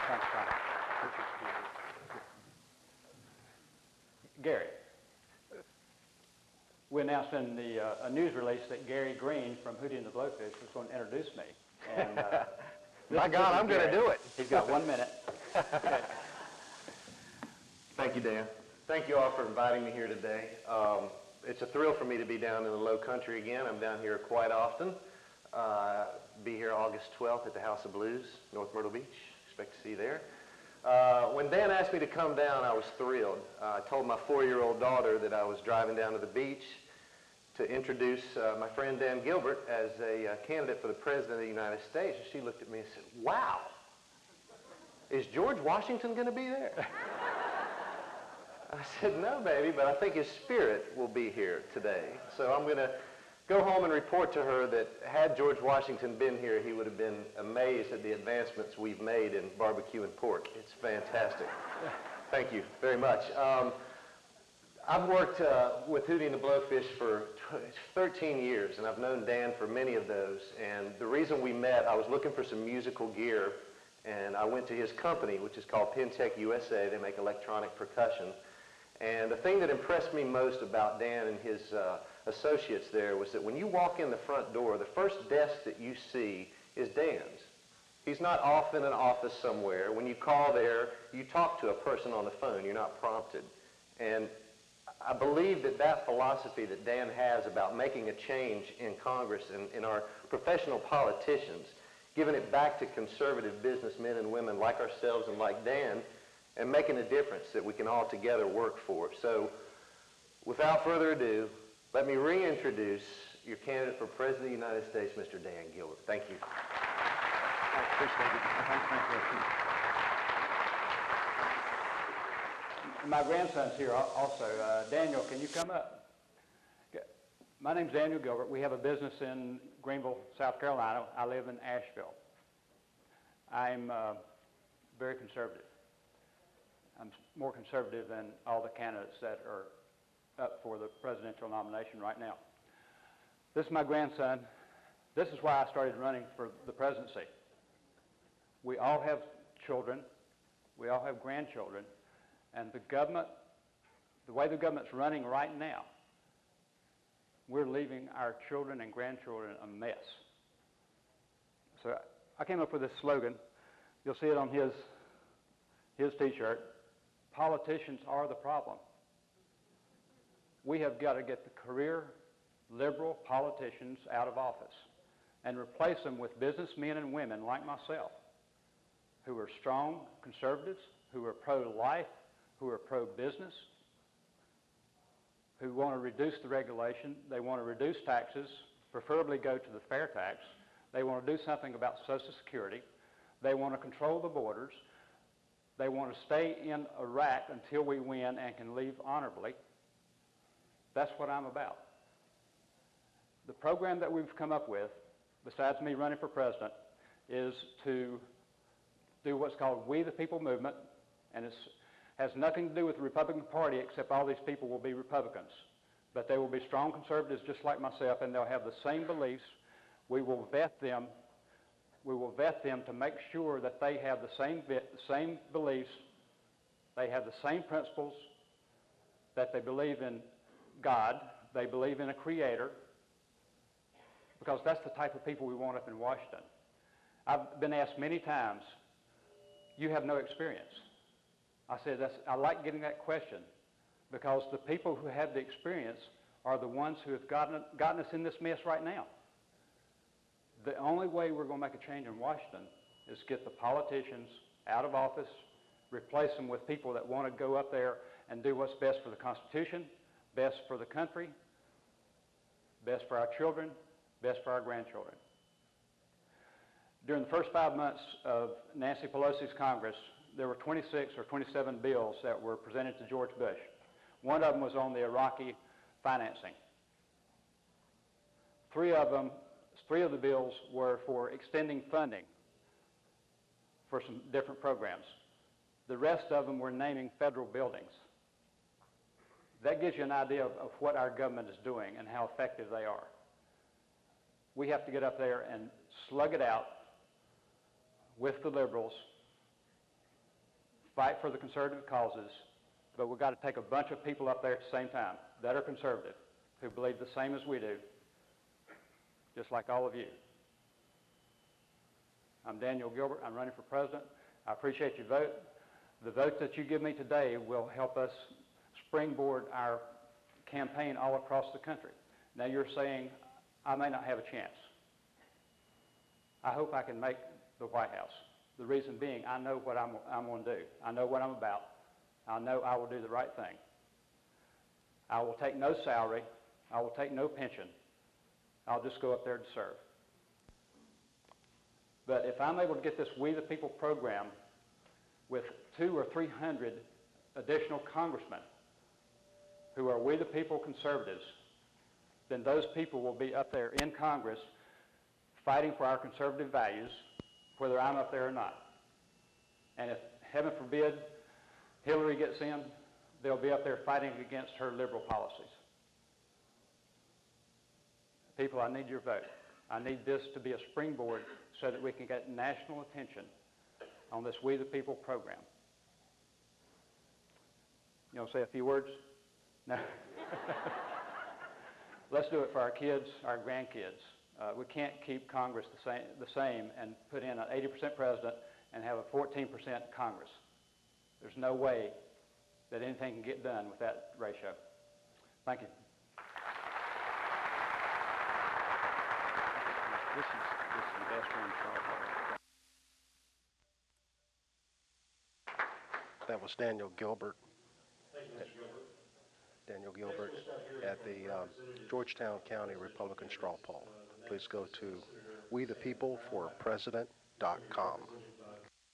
Thanks, Tom. Gary, we announced in the a news release that Gary Greene from Hootie the Blowfish was going to introduce me. And, my God, I'm going to do it. He's got 1 minute. Okay. Thank you, Dan. Thank you all for inviting me here today. It's a thrill for me to be down in the Low Country again. I'm down here quite often. Be here August 12th at the House of Blues, North Myrtle Beach. Expect to see you there. When Dan asked me to come down, I was thrilled. I told my 4-year-old daughter that I was driving down to the beach to introduce my friend Dan Gilbert as a candidate for the President of the United States. And she looked at me and said, "Wow, is George Washington going to be there?" I said, "No, baby, but I think his spirit will be here today." So I'm going to go home and report to her that had George Washington been here, he would have been amazed at the advancements we've made in barbecue and pork. It's fantastic. Thank you very much. I've worked with Hootie and the Blowfish for 13 years, and I've known Dan for many of those. And the reason we met, I was looking for some musical gear, and I went to his company, which is called Pentech USA. They make electronic percussion. And the thing that impressed me most about Dan and his associates there was that when you walk in the front door, the first desk that you see is Dan's. He's not off in an office somewhere. When you call there, you talk to a person on the phone. You're not prompted. And I believe that that philosophy that Dan has about making a change in Congress and in our professional politicians, giving it back to conservative businessmen and women like ourselves and like Dan, and making a difference that we can all together work for. So, without further ado, let me reintroduce your candidate for President of the United States, Mr. Dan Gilbert. Thank you. I appreciate it. My grandson's here also. Daniel, can you come up? My name's Daniel Gilbert. We have a business in Greenville, South Carolina. I live in Asheville. I'm very conservative. I'm more conservative than all the candidates that are up for the presidential nomination right now. This is my grandson. This is why I started running for the presidency. We all have children. We all have grandchildren. And the government, the way the government's running right now, we're leaving our children and grandchildren a mess. So I came up with this slogan. You'll see it on his T-shirt. Politicians are the problem. We have got to get the career liberal politicians out of office and replace them with businessmen and women like myself who are strong conservatives, who are pro-life, who are pro-business, who want to reduce the regulation. They want to reduce taxes, preferably go to the fair tax. They want to do something about Social Security. They want to control the borders. They want to stay in Iraq until we win and can leave honorably. That's what I'm about. The program that we've come up with, besides me running for president, is to do what's called We the People movement, and it has nothing to do with the Republican Party except all these people will be Republicans. But they will be strong conservatives just like myself, and they'll have the same beliefs. We will vet them. We will vet them to make sure that they have the same beliefs, they have the same principles, that they believe in God, they believe in a creator, because that's the type of people we want up in Washington. I've been asked many times, you have no experience. I said, I like getting that question because the people who have the experience are the ones who have gotten us in this mess right now. The only way we're going to make a change in Washington is get the politicians out of office, replace them with people that want to go up there and do what's best for the Constitution, best for the country, best for our children, best for our grandchildren. During the first 5 months of Nancy Pelosi's Congress, there were 26 or 27 bills that were presented to George Bush. One of them was on the Iraqi financing. Three of the bills were for extending funding for some different programs. The rest of them were naming federal buildings. That gives you an idea of what our government is doing and how effective they are. We have to get up there and slug it out with the liberals fight for the conservative causes, but we've got to take a bunch of people up there at the same time that are conservative, who believe the same as we do, just like all of you. I'm Daniel Gilbert. I'm running for president. I appreciate your vote. The vote that you give me today will help us springboard our campaign all across the country. Now you're saying I may not have a chance. I hope I can make the White House. The reason being, I know what I'm going to do. I know what I'm about. I know I will do the right thing. I will take no salary. I will take no pension. I'll just go up there to serve. But if I'm able to get this We the People program with 200 or 300 additional congressmen who are We the People conservatives, then those people will be up there in Congress fighting for our conservative values, whether I'm up there or not. And if, heaven forbid, Hillary gets in, they'll be up there fighting against her liberal policies. People, I need your vote. I need this to be a springboard so that we can get national attention on this We the People program. You want to say a few words? No. Let's do it for our kids, our grandkids. We can't keep Congress the same and put in an 80% president and have a 14% Congress. There's no way that anything can get done with that ratio. Thank you. This is the best one for all. That was Daniel Gilbert. Thank you, Mr. Gilbert. Daniel Gilbert at the Georgetown County Republican Strawpoll. Please go to wethepeopleforpresident.com.